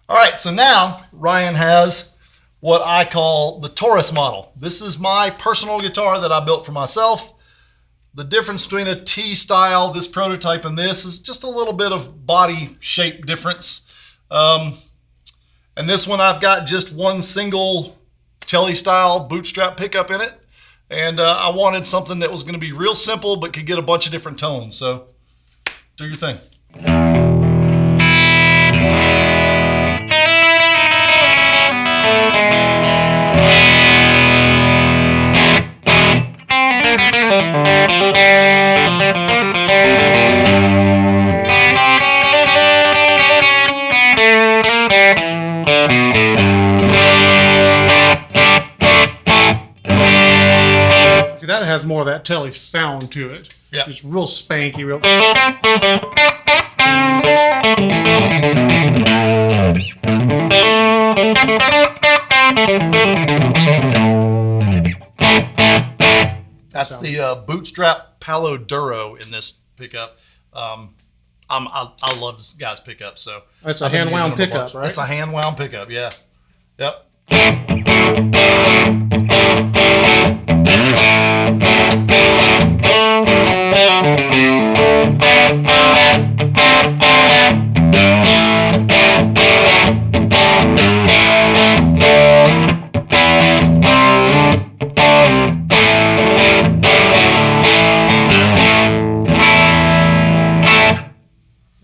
All right, so now Ryan has what I call the Taurus model. This is my personal guitar that I built for myself. The difference between a T style, this prototype, and this is just a little bit of body shape difference. And this one I've got just one single Telly style bootstrap pickup in it. And I wanted something that was going to be real simple but could get a bunch of different tones. So do your thing. See, that has more of that Telly sound to it. Yeah. It's real spanky, real. That's the bootstrap Palo Duro in this pickup. I love this guy's pickup. So That's a hand wound pickup, right? It's a hand wound pickup. Yeah. Yep.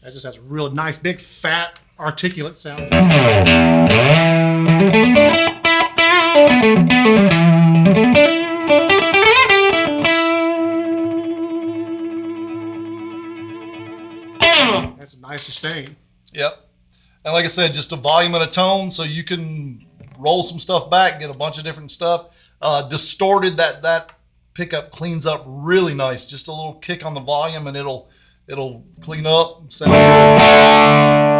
That just has a real nice, big, fat, articulate sound. That's a nice sustain. Yep. And like I said, just a volume and a tone, so you can roll some stuff back, get a bunch of different stuff. Distorted, that pickup cleans up really nice. Just a little kick on the volume, and it'll clean up, sound good.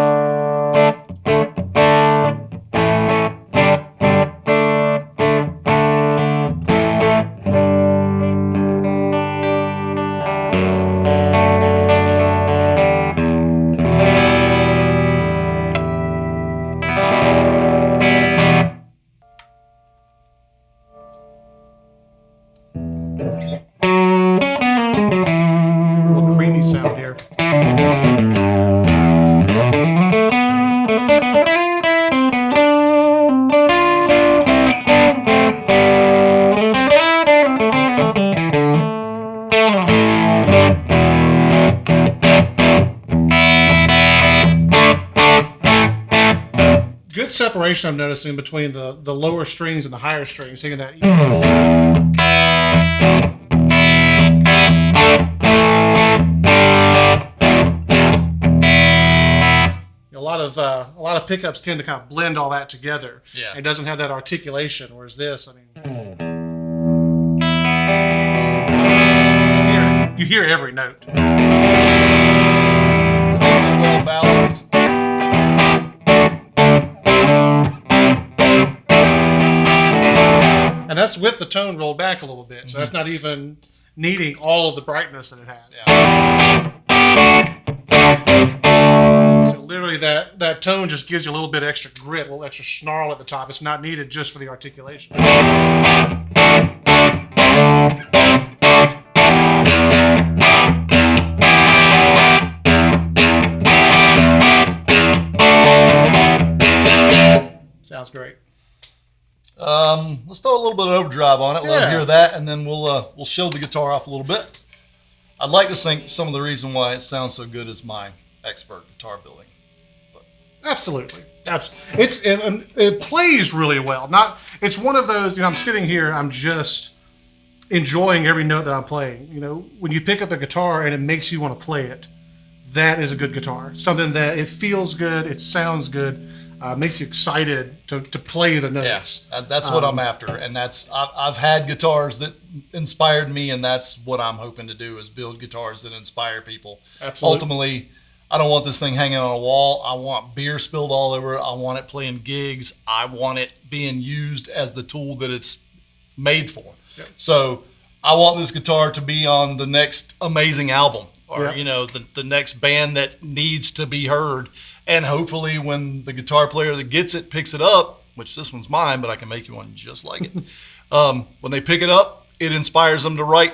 Real creamy sound here. Good separation I'm noticing between the lower strings and the higher strings. Thinking that a lot of pickups tend to kind of blend all that together. Yeah. It doesn't have that articulation, whereas this, I mean, you hear every note. Stable, well balanced. And that's with the tone rolled back a little bit, so that's not even needing all of the brightness that it has. Yeah. So literally that tone just gives you a little bit extra grit, a little extra snarl at the top. It's not needed just for the articulation. Sounds great. Let's throw a little bit of overdrive on it. Let them Yeah. hear that, and then we'll show the guitar off a little bit. I'd like to think some of the reason why it sounds so good is my expert guitar building. But Absolutely. It plays really well. It's one of those, I'm sitting here, I'm just enjoying every note that I'm playing. When you pick up a guitar and it makes you want to play it, that is a good guitar. Something that it feels good, it sounds good, makes you excited to play the notes. yeah, that's what I'm after, and I've had guitars that inspired me, and that's what I'm hoping to do is build guitars that inspire people. Absolutely. Ultimately, I don't want this thing hanging on a wall. I want beer spilled all over it. I want it playing gigs. I want it being used as the tool that it's made for. Yep. So I want this guitar to be on the next amazing album, or Yep. the next band that needs to be heard. And hopefully when the guitar player that gets it picks it up, which this one's mine, but I can make you one just like it. When they pick it up, it inspires them to write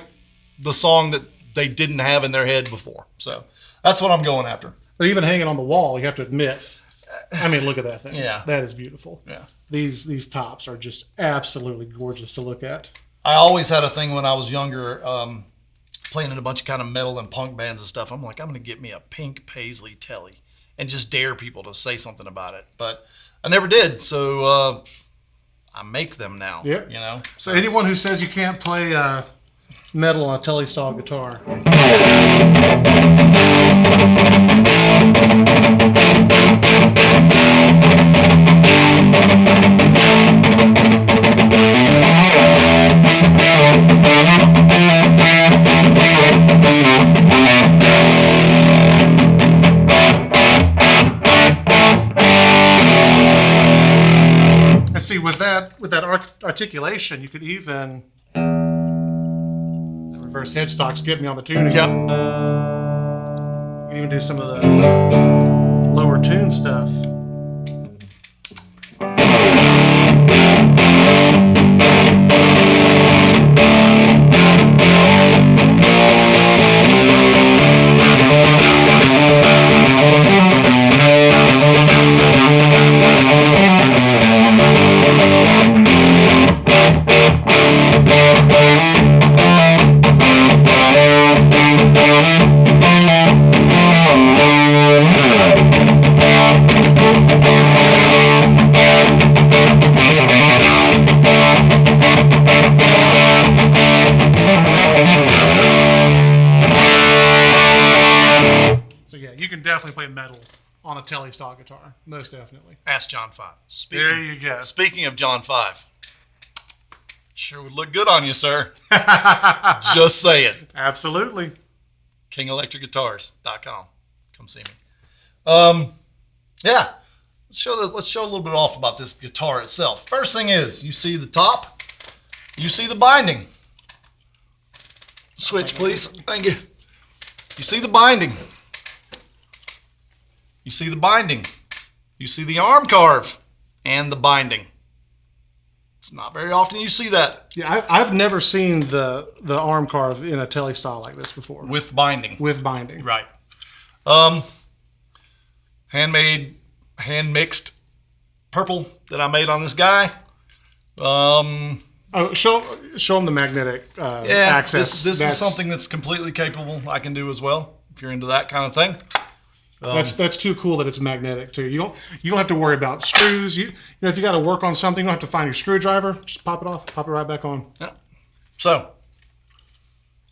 the song that they didn't have in their head before. So that's what I'm going after. But even hanging on the wall, you have to admit, I mean, look at that thing. Yeah. That is beautiful. Yeah. These tops are just absolutely gorgeous to look at. I always had a thing when I was younger, playing in a bunch of kind of metal and punk bands and stuff. I'm like, I'm going to get me a pink Paisley Telly and just dare people to say something about it. But I never did. So I make them now. Yeah. You know? So anyone who says you can't play metal on a Telly style guitar. And see, with that articulation, you could even reverse headstocks get me on the tuning. Yep. You can even do some of the lower tune stuff. Definitely play metal on a Telly style guitar, most definitely. Ask John 5. There you go. Speaking of John 5, sure would look good on you, sir. Just saying. Absolutely. KingElectricGuitars.com. Come see me. Yeah. Let's show a little bit off about this guitar itself. First thing is, you see the top, you see the binding. Switch, please. Thank you. You see the binding. You see the binding. You see the arm carve and the binding. It's not very often you see that. Yeah, I've never seen the arm carve in a Telly style like this before. With binding. With binding. Right. Handmade, hand-mixed purple that I made on this guy. Show them the magnetic access. This is something that's completely capable I can do as well, if you're into that kind of thing. That's too cool that it's magnetic too. You don't have to worry about screws. You know, if you got to work on something, you don't have to find your screwdriver. Just pop it off, pop it right back on. Yeah. So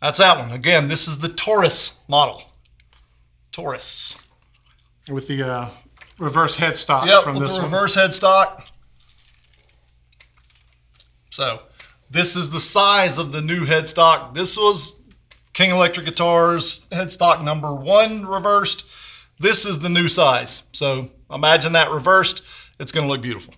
that's that one. Again, this is the Taurus model. Taurus. With the reverse headstock from with this the one. reverse headstock. So this is the size of the new headstock. This was King Electric Guitars headstock number 1 reversed. This is the new size. So imagine that reversed. It's going to look beautiful.